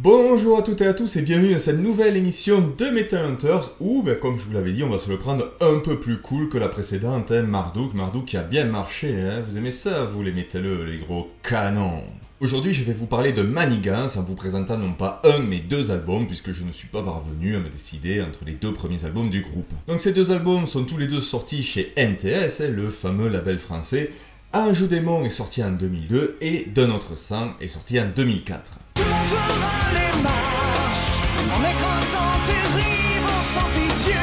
Bonjour à toutes et à tous et bienvenue dans cette nouvelle émission de Metal Hunters où, comme je vous l'avais dit, on va se le prendre un peu plus cool que la précédente, Marduk qui a bien marché, hein. Vous aimez ça, vous les métalleux, les gros canons. Aujourd'hui, je vais vous parler de Manigance en vous présentant non pas un mais deux albums puisque je ne suis pas parvenu à me décider entre les deux premiers albums du groupe. Donc ces deux albums sont tous les deux sortis chez NTS, le fameux label français. Un jeu démon est sorti en 2002 et D'un autre sang est sorti en 2004. Tu monteras les marches en écrasant tes rivaux sans pitié.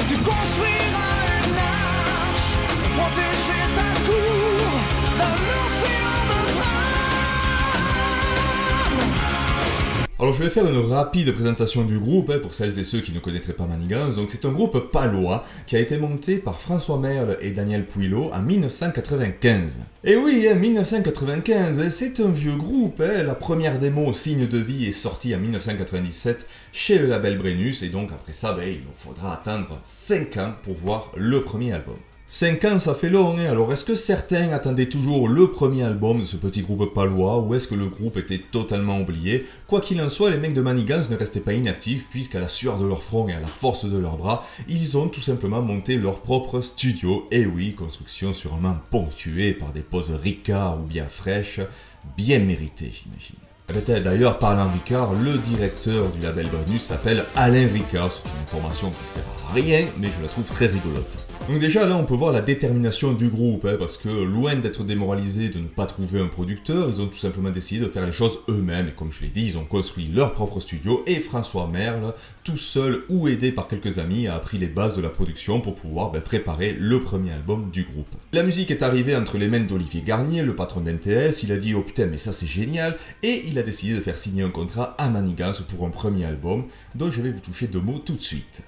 Tu construiras une arche pour protéger ta cour d'un océan de drames. Alors je vais faire une rapide présentation du groupe pour celles et ceux qui ne connaîtraient pas Manigance. Donc c'est un groupe palois qui a été monté par François Merle et Daniel Pouillot en 1995. Et oui, 1995, c'est un vieux groupe. La première démo Signe de vie est sortie en 1997 chez le label Brennus. Et donc après ça, il nous faudra attendre 5 ans pour voir le premier album. 5 ans, ça fait long, hein. Alors est-ce que certains attendaient toujours le premier album de ce petit groupe palois ou est-ce que le groupe était totalement oublié? Quoi qu'il en soit, les mecs de Manigance ne restaient pas inactifs puisqu'à la sueur de leur front et à la force de leurs bras, ils ont tout simplement monté leur propre studio. Et oui, construction sûrement ponctuée par des poses Ricard ou bien fraîches, bien méritées j'imagine. D'ailleurs, parlant Ricard, le directeur du label Brennus s'appelle Alain Ricard. C'est une information qui sert à rien, mais je la trouve très rigolote. Donc déjà là on peut voir la détermination du groupe, parce que loin d'être démoralisés de ne pas trouver un producteur, ils ont tout simplement décidé de faire les choses eux-mêmes, et comme je l'ai dit, ils ont construit leur propre studio, et François Merle, tout seul ou aidé par quelques amis, a appris les bases de la production pour pouvoir préparer le premier album du groupe. La musique est arrivée entre les mains d'Olivier Garnier, le patron d'NTS, il a dit « Oh putain mais ça c'est génial !» et il a décidé de faire signer un contrat à Manigance pour un premier album, dont je vais vous toucher deux mots tout de suite.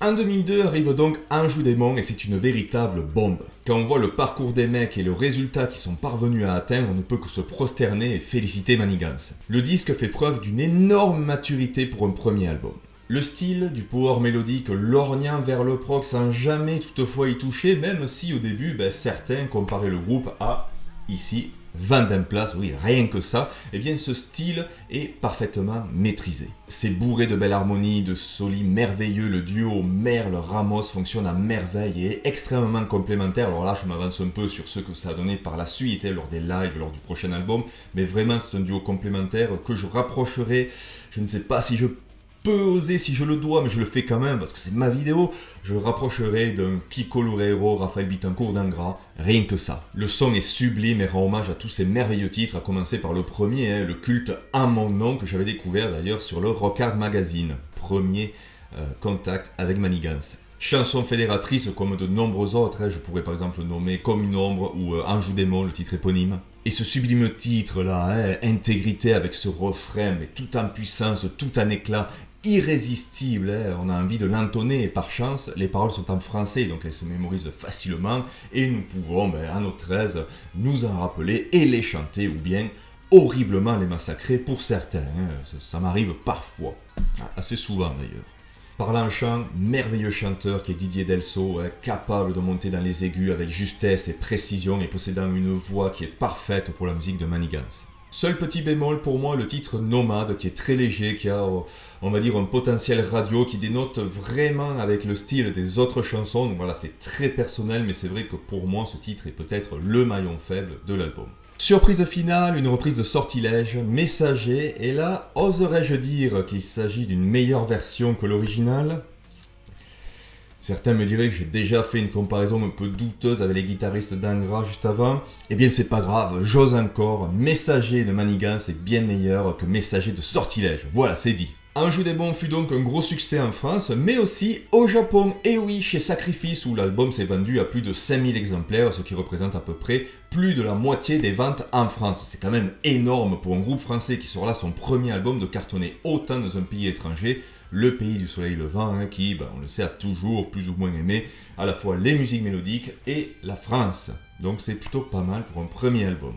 En 2002 arrive donc Anjou Démon et c'est une véritable bombe. Quand on voit le parcours des mecs et le résultat qu'ils sont parvenus à atteindre, on ne peut que se prosterner et féliciter Manigance. Le disque fait preuve d'une énorme maturité pour un premier album. Le style du power mélodique lorgnant vers le prog sans jamais toutefois y toucher, même si au début certains comparaient le groupe à, ici, Vanden Plas, oui, rien que ça, eh bien ce style est parfaitement maîtrisé. C'est bourré de belles harmonies, de solis merveilleux, le duo Merle-Ramos fonctionne à merveille et est extrêmement complémentaire. Alors là, je m'avance un peu sur ce que ça a donné par la suite, lors des lives, lors du prochain album, mais vraiment c'est un duo complémentaire que je rapprocherai, je ne sais pas si je peux oser, si je le dois, mais je le fais quand même parce que c'est ma vidéo, je le rapprocherai d'un Kiko Loureiro, Raphaël Bittencourt d'Angra, rien que ça. Le son est sublime et rend hommage à tous ces merveilleux titres, à commencer par le premier, le culte à mon nom, que j'avais découvert d'ailleurs sur le Rock Hard Magazine, premier contact avec Manigance. Chanson fédératrice comme de nombreux autres, je pourrais par exemple nommer Comme une ombre ou Anjou Démon, le titre éponyme. Et ce sublime titre là, Intégrité avec ce refrain, mais tout en puissance, tout en éclat, irrésistible, on a envie de l'entonner et par chance, les paroles sont en français donc elles se mémorisent facilement et nous pouvons à notre aise nous en rappeler et les chanter ou bien horriblement les massacrer pour certains, ça m'arrive parfois, assez souvent d'ailleurs. Parlant chant, merveilleux chanteur qui est Didier Delso, capable de monter dans les aigus avec justesse et précision et possédant une voix qui est parfaite pour la musique de Manigance. Seul petit bémol pour moi, le titre Nomade qui est très léger, qui a, on va dire, un potentiel radio qui dénote vraiment avec le style des autres chansons. Donc voilà, c'est très personnel, mais c'est vrai que pour moi, ce titre est peut-être le maillon faible de l'album. Surprise finale, une reprise de Sortilège, Messager, et là, oserais-je dire qu'il s'agit d'une meilleure version que l'original? Certains me diraient que j'ai déjà fait une comparaison un peu douteuse avec les guitaristes d'Angra juste avant. Eh bien c'est pas grave, j'ose encore, Messager de Manigance est bien meilleur que Messager de Sortilège. Voilà, c'est dit. Anjou des Bons fut donc un gros succès en France, mais aussi au Japon, et oui, chez Sacrifice, où l'album s'est vendu à plus de 5000 exemplaires, ce qui représente à peu près plus de la moitié des ventes en France. C'est quand même énorme pour un groupe français qui sort là son premier album de cartonner autant dans un pays étranger, le pays du soleil levant, hein, qui, on le sait, a toujours plus ou moins aimé à la fois les musiques mélodiques et la France. Donc c'est plutôt pas mal pour un premier album.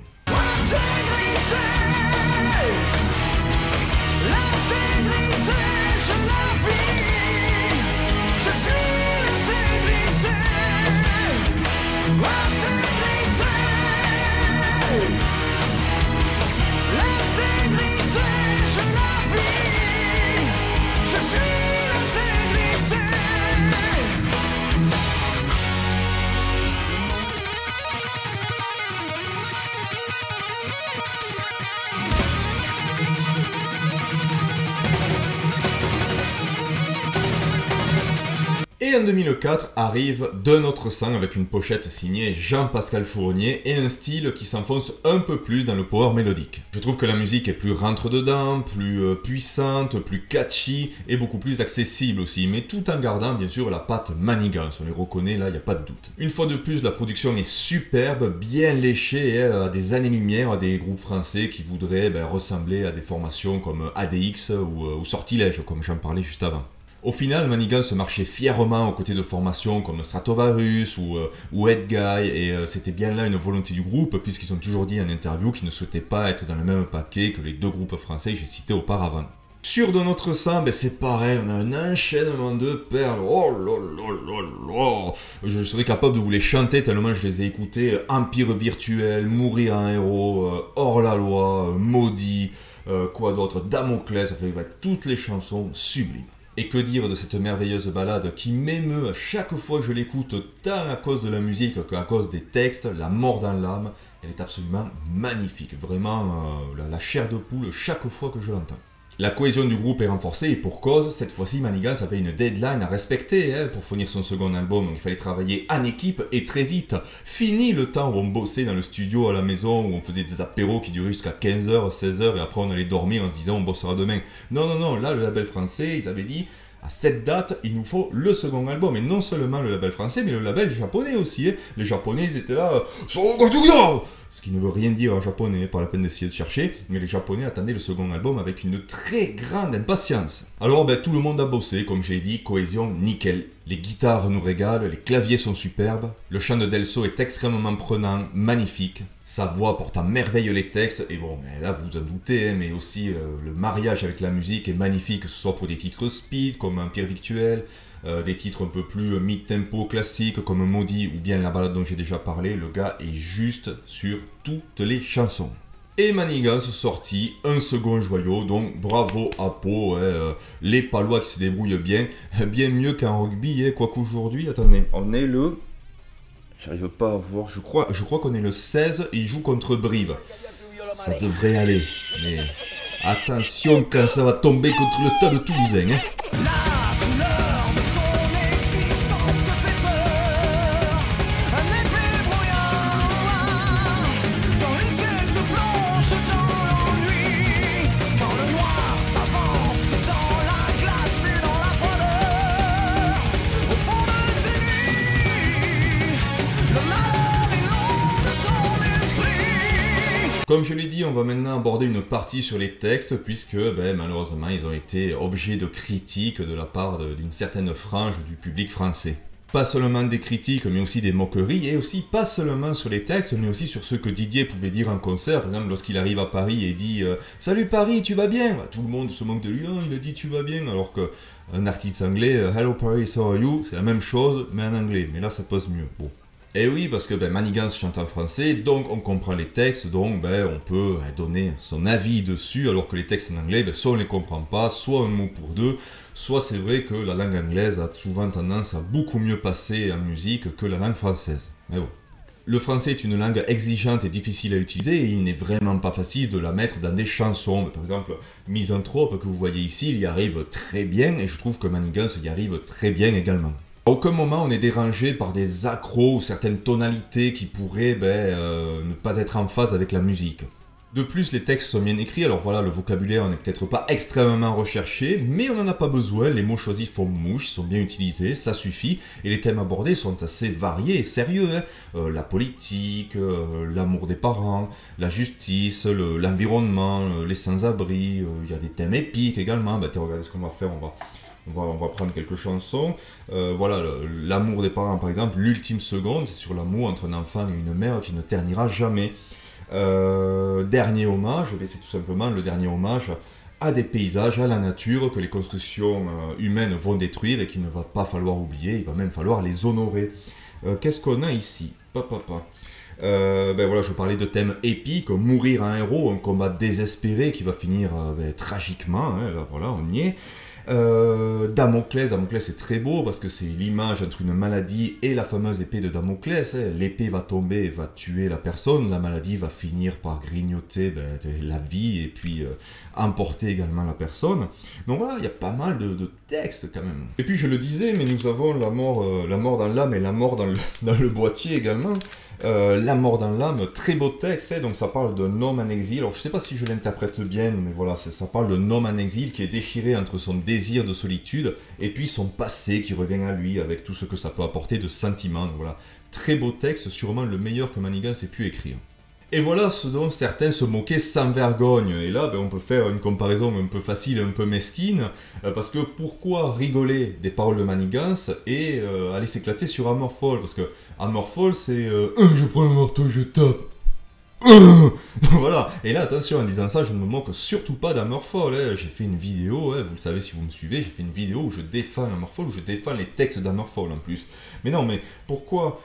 L'intégrité, je la vis. Je suis l'intégrité. L'intégrité. L'intégrité, je la vis. Je suis l'intégrité. Et en 2004 arrive D'un autre sang avec une pochette signée Jean-Pascal Fournier et un style qui s'enfonce un peu plus dans le power mélodique. Je trouve que la musique est plus rentre-dedans, plus puissante, plus catchy et beaucoup plus accessible aussi, mais tout en gardant bien sûr la patte Manigance, on les reconnaît là, il n'y a pas de doute. Une fois de plus, la production est superbe, bien léchée et à des années-lumière à des groupes français qui voudraient ressembler à des formations comme ADX ou Sortilège, comme j'en parlais juste avant. Au final, Manigance marchait fièrement aux côtés de formations comme Stratovarius ou Head Guy, et c'était bien là une volonté du groupe, puisqu'ils ont toujours dit en interview qu'ils ne souhaitaient pas être dans le même paquet que les deux groupes français que j'ai cités auparavant. Sur De notre sang, c'est pareil, on a un enchaînement de perles, oh là là là là. Je serais capable de vous les chanter tellement je les ai écoutés, Empire virtuel, Mourir en héros, Hors la loi, Maudit, quoi d'autre, Damoclès, ça fait toutes les chansons sublimes. Et que dire de cette merveilleuse ballade qui m'émeut à chaque fois que je l'écoute, tant à cause de la musique qu'à cause des textes, La mort dans l'âme. Elle est absolument magnifique, vraiment la chair de poule chaque fois que je l'entends. La cohésion du groupe est renforcée et pour cause, cette fois-ci Manigance avait une deadline à respecter pour fournir son second album, il fallait travailler en équipe et très vite. Fini le temps où on bossait dans le studio à la maison, où on faisait des apéros qui duraient jusqu'à 15h, 16h et après on allait dormir en se disant on bossera demain. Non, non, non, là le label français, ils avaient dit à cette date, il nous faut le second album, et non seulement le label français, mais le label japonais aussi. Les japonais, ils étaient là, ce qui ne veut rien dire en japonais, pas la peine d'essayer de chercher, mais les japonais attendaient le second album avec une très grande impatience. Alors tout le monde a bossé, comme j'ai dit, cohésion nickel. Les guitares nous régalent, les claviers sont superbes, le chant de Delso est extrêmement prenant, magnifique, sa voix porte à merveille les textes, et bon, là vous en doutez, mais aussi le mariage avec la musique est magnifique, que ce soit pour des titres speed, comme Empire virtuel, des titres un peu plus mid-tempo classiques, comme Maudit, ou bien la balade dont j'ai déjà parlé, le gars est juste sur toutes les chansons. Et Manigance sorti un second joyau, donc bravo à Pau, les Palois qui se débrouillent bien, bien mieux qu'en rugby, quoique aujourd'hui, attendez, on est le... J'arrive pas à voir, je crois qu'on est le 16, et il joue contre Brive. Ça devrait aller, mais attention quand ça va tomber contre le stade toulousain. La couleur de ton existence te fait peur. Un épais brouillard dans les yeux te plonge dans l'ennui. Quand le noir s'avance dans la glace et dans la froideur, au fond de tes nuits, le malheur inonde ton esprit. Comme je l'ai dit, on va maintenant aborder une partie sur les textes, puisque malheureusement ils ont été objets de critiques de la part d'une certaine frange du public français. Pas seulement des critiques, mais aussi des moqueries, et aussi pas seulement sur les textes, mais aussi sur ce que Didier pouvait dire en concert. Par exemple, lorsqu'il arrive à Paris et dit « Salut Paris, tu vas bien ?» Tout le monde se moque de lui, « Non, il a dit tu vas bien », alors qu'un artiste anglais « Hello Paris, how are you ?» c'est la même chose, mais en anglais, mais là ça passe mieux. Bon. Et oui, parce que Manigance chante en français, donc on comprend les textes, donc on peut donner son avis dessus, alors que les textes en anglais, soit on les comprend pas, soit un mot pour deux, soit c'est vrai que la langue anglaise a souvent tendance à beaucoup mieux passer en musique que la langue française. Mais bon. Le français est une langue exigeante et difficile à utiliser, et il n'est vraiment pas facile de la mettre dans des chansons. Par exemple, Misanthrope, que vous voyez ici, il y arrive très bien, et je trouve que Manigance y arrive très bien également. À aucun moment on est dérangé par des accros ou certaines tonalités qui pourraient ne pas être en phase avec la musique. De plus, les textes sont bien écrits, alors voilà, le vocabulaire n'est peut-être pas extrêmement recherché, mais on n'en a pas besoin, les mots choisis font mouche, sont bien utilisés, ça suffit, et les thèmes abordés sont assez variés et sérieux, hein. La politique, l'amour des parents, la justice, l'environnement, les sans-abri, il y a des thèmes épiques également. Regardez ce qu'on va faire, on va prendre quelques chansons. Voilà, l'amour des parents par exemple, l'ultime seconde, c'est sur l'amour entre un enfant et une mère qui ne ternira jamais. Dernier hommage, c'est tout simplement le dernier hommage à des paysages, à la nature que les constructions humaines vont détruire et qu'il ne va pas falloir oublier, il va même falloir les honorer. Qu'est-ce qu'on a ici? Voilà, je parlais de thèmes épiques, mourir un héros, un combat désespéré qui va finir tragiquement, hein, là voilà, on y est. Damoclès c'est très beau parce que c'est l'image entre une maladie et la fameuse épée de Damoclès. L'épée va tomber et va tuer la personne, la maladie va finir par grignoter la vie et puis emporter également la personne. Donc voilà, il y a pas mal de textes quand même. Et puis je le disais, mais nous avons la mort dans l'âme et la mort dans le boîtier également. La mort dans l'âme, très beau texte, donc ça parle d'un homme en exil. Alors je sais pas si je l'interprète bien, mais voilà, ça parle d'un homme en exil qui est déchiré entre son désir de solitude et puis son passé qui revient à lui avec tout ce que ça peut apporter de sentiments. Donc voilà, très beau texte, sûrement le meilleur que Manigance ait pu écrire. Et voilà ce dont certains se moquaient sans vergogne. Et là, on peut faire une comparaison un peu facile, un peu mesquine, parce que pourquoi rigoler des paroles de Manigance et aller s'éclater sur Amorphole? Parce que Amorphole, c'est je prends le marteau, je tape. Voilà, et là attention, en disant ça, je ne me moque surtout pas d'Amorphole, hein. J'ai fait une vidéo, hein, vous le savez si vous me suivez, j'ai fait une vidéo où je défends Amorphole, où je défends les textes d'Amorphole en plus. Mais non, mais pourquoi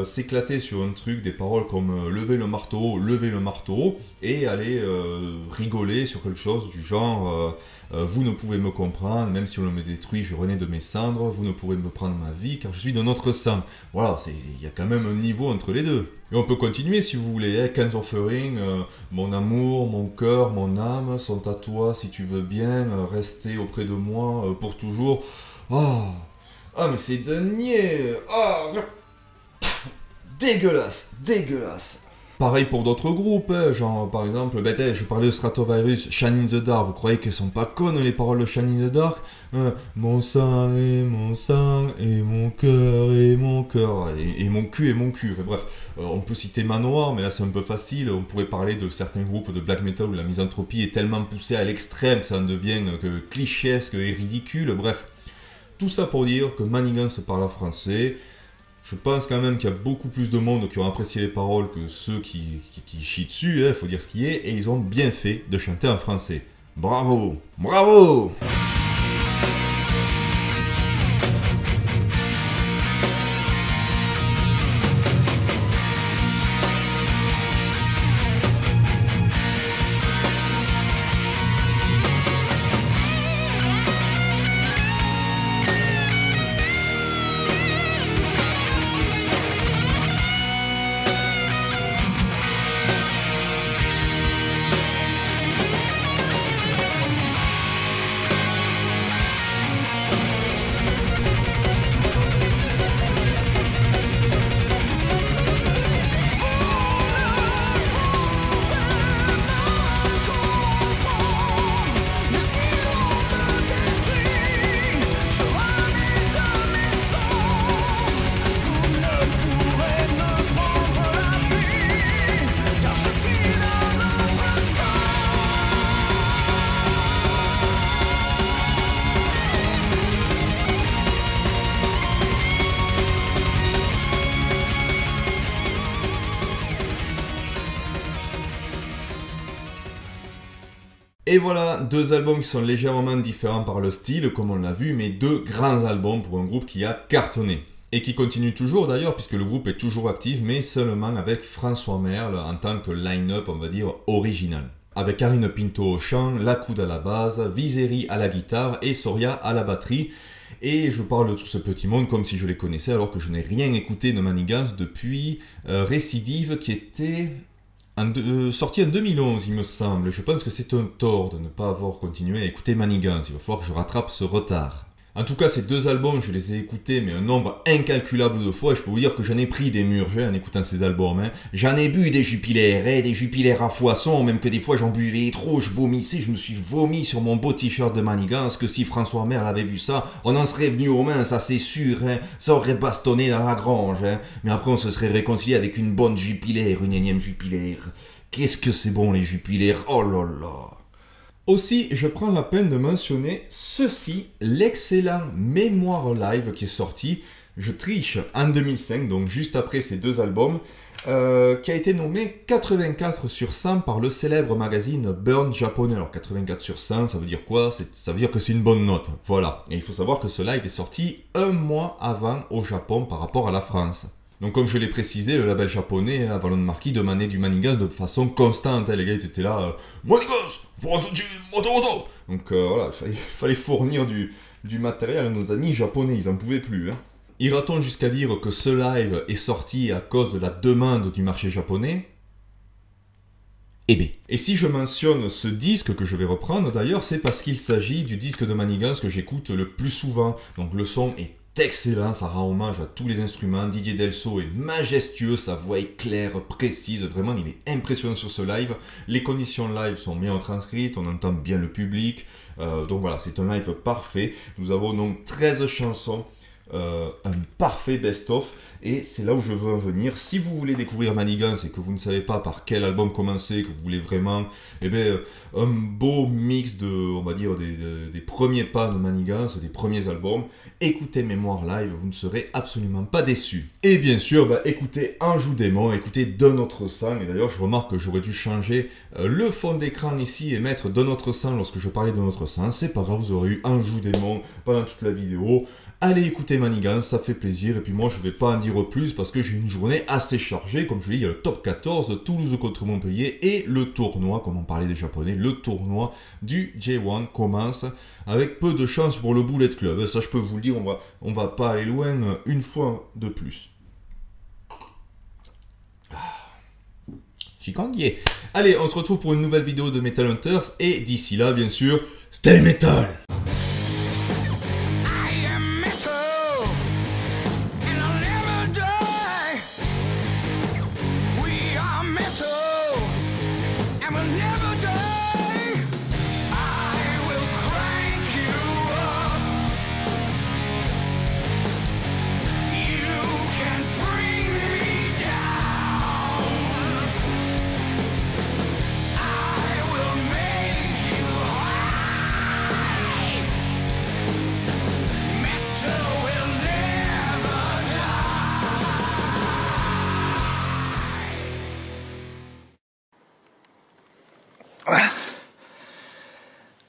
s'éclater sur un truc, des paroles comme lever le marteau, et aller rigoler sur quelque chose du genre vous ne pouvez me comprendre, même si on me détruit, je renais de mes cendres, vous ne pourrez me prendre ma vie, car je suis d'un autre sang. Voilà, il y a quand même un niveau entre les deux. Et on peut continuer si vous voulez, hein. Kinds of Fearing, mon amour, mon cœur, mon âme sont à toi si tu veux bien, rester auprès de moi pour toujours. Ah mais c'est de nier. Dégueulasse. Pareil pour d'autres groupes, hein, genre par exemple, je parlais de Stratovarius, Shine in the Dark, vous croyez qu'elles sont pas connes les paroles de Shine in the Dark? Mon sang et mon sang, et mon cœur et mon cœur, et mon cul et mon cul. Enfin, bref, on peut citer Manowar, mais là c'est un peu facile, on pourrait parler de certains groupes de black metal où la misanthropie est tellement poussée à l'extrême que ça en devient clichésque et ridicule, bref. Tout ça pour dire que Manigance parle français. Je pense quand même qu'il y a beaucoup plus de monde qui ont apprécié les paroles que ceux qui chient dessus, faut dire ce qui est, et ils ont bien fait de chanter en français. Bravo! Bravo! Et voilà, deux albums qui sont légèrement différents par le style, comme on l'a vu, mais deux grands albums pour un groupe qui a cartonné. Et qui continue toujours d'ailleurs, puisque le groupe est toujours actif, mais seulement avec François Merle en tant que line-up, on va dire, original. Avec Karine Pinto au chant, Lacoud à la base, Vizeri à la guitare et Soria à la batterie. Et je parle de tout ce petit monde comme si je les connaissais, alors que je n'ai rien écouté de Manigance depuis Récidive, qui était sorti en 2011, il me semble. Je pense que c'est un tort de ne pas avoir continué à écouter Manigance. Il va falloir que je rattrape ce retard. En tout cas, ces deux albums, je les ai écoutés, mais un nombre incalculable de fois. Et je peux vous dire que j'en ai pris des murs en écoutant ces albums. J'en ai bu des Jupiler, des Jupiler à foison, même que des fois j'en buvais trop, je vomissais, je me suis vomi sur mon beau t-shirt de manigance, que si François Merle avait vu ça, on en serait venu aux mains, ça c'est sûr, ça aurait bastonné dans la grange. Mais après on se serait réconcilié avec une bonne Jupiler, une énième Jupiler. Qu'est-ce que c'est bon les Jupiler, oh là là. Aussi, je prends la peine de mentionner ceci, l'excellent Mémoire Live qui est sorti, je triche, en 2005, donc juste après ces deux albums, qui a été nommé 84 sur 100 par le célèbre magazine Burn japonais. Alors 84 sur 100, ça veut dire quoi? Ça veut dire que c'est une bonne note, voilà. Et il faut savoir que ce live est sorti un mois avant au Japon par rapport à la France. Donc comme je l'ai précisé, le label japonais, Avalon Marquis, demandait du manigance de façon constante. Les gars, ils étaient là, manigance, moto. Donc voilà, il fallait fournir du matériel à nos amis japonais, ils en pouvaient plus. Ira-t-on jusqu'à dire que ce live est sorti à cause de la demande du marché japonais? Eh bien. Et si je mentionne ce disque que je vais reprendre d'ailleurs, c'est parce qu'il s'agit du disque de manigance que j'écoute le plus souvent. Donc le son est excellent, ça rend hommage à tous les instruments. Didier Delso est majestueux, sa voix est claire, précise, vraiment il est impressionnant sur ce live. Les conditions live sont bien retranscrites, on entend bien le public, donc voilà, c'est un live parfait. Nous avons donc 13 chansons, un parfait best-of, et c'est là où je veux en venir. Si vous voulez découvrir manigance et que vous ne savez pas par quel album commencer, que vous voulez vraiment un beau mix de, on va dire, des premiers pas de manigance, des premiers albums, écoutez Mémoire Live, vous ne serez absolument pas déçus. Et bien sûr, écoutez Anjou Démon, écoutez D'un Autre Sang, et d'ailleurs je remarque que j'aurais dû changer le fond d'écran ici et mettre D'un Autre Sang lorsque je parlais D'un Autre Sang, c'est pas grave, vous aurez eu Anjou Démon pendant toute la vidéo. Allez écouter manigance, ça fait plaisir, et puis moi je vais pas en dire plus parce que j'ai une journée assez chargée. Comme je l'ai dit, il y a le top 14, Toulouse contre Montpellier, et le tournoi, comme on parlait des japonais, le tournoi du J1 commence avec peu de chance pour le Bullet Club. Ça je peux vous le dire, on va pas aller loin une fois de plus. J'y candiais. Allez, on se retrouve pour une nouvelle vidéo de Metal Hunters, et d'ici là, bien sûr, stay metal!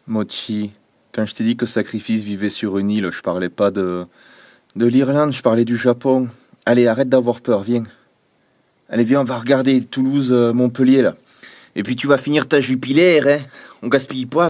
Mochi, quand je t'ai dit que Sacrifice vivait sur une île, je parlais pas de l'Irlande, je parlais du Japon. Allez, arrête d'avoir peur, viens. Allez, viens, on va regarder Toulouse, Montpellier, là. Et puis tu vas finir ta Jupiler, hein. On gaspille pas.